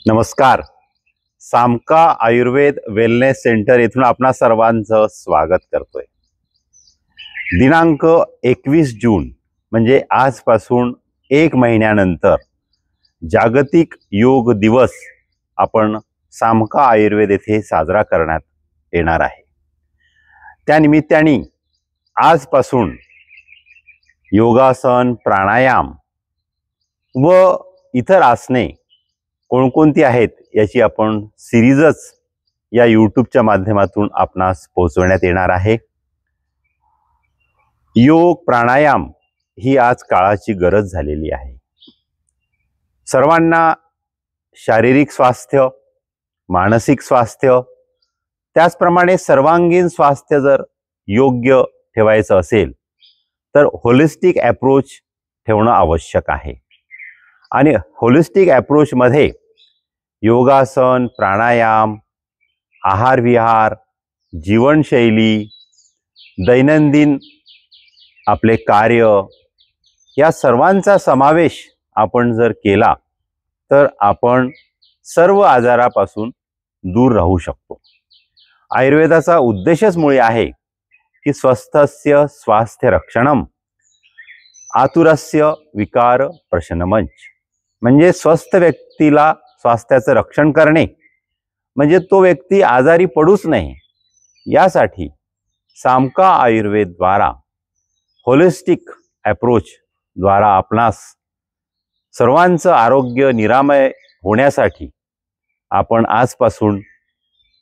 नमस्कार. सामका Ayurveda wellness centre येथून आपणा सर्वांचं स्वागत करतोय. दिनांक 21 जून म्हणजे आजपासून एक महिन्यानंतर जागतिक योग दिवस आपण सामका आयुर्वेद येथे साजरा करण्यात येणार आहे. त्या निमित्ताने आजपासून योगासन, प्राणायाम व इतर आसने कोणकोणती आहेत याची आपण सिरीजच या यूट्यूबच्या माध्यमातून आपणास पोहोचवण्यात येणार आहे. योग प्राणायाम ही आज काळाची गरज झालेली आहे. सर्वांना शारीरिक स्वास्थ्य, मानसिक स्वास्थ्य, त्याचप्रमाणे सर्वांगीण स्वास्थ्य जर योग्य ठेवायचं असेल तर होलिस्टिक अप्रोच ठेवणं आवश्यक आहे. आणि होलिस्टिक अप्रोच मध्ये योगासन, प्राणायाम, आहार विहार, जीवनशैली, दैनंदिन आपले कार्य या सर्वांचा समावेश आपण जर केला तर आपण सर्व आजारापासून दूर राहू शकतो. आयुर्वेदाचा उद्देशच मुळे आहे की स्वस्थस्य स्वास्थ्य रक्षणम, आतुरस्य विकार प्रशमनम. म्हणजे स्वस्थ व्यक्तीला स्वास्थ्याचं रक्षण करणे म्हणजे तो व्यक्ती आजारी पडूच नये यासाठी सामका आयुर्वेद द्वारा होलिस्टिक अप्रोच द्वारा आपणास सर्वांचं आरोग्य निरामय होण्यासाठी आपण आजपासून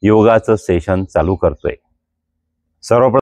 योगाचं सेशन चालू करतोय. सर्वप्रथम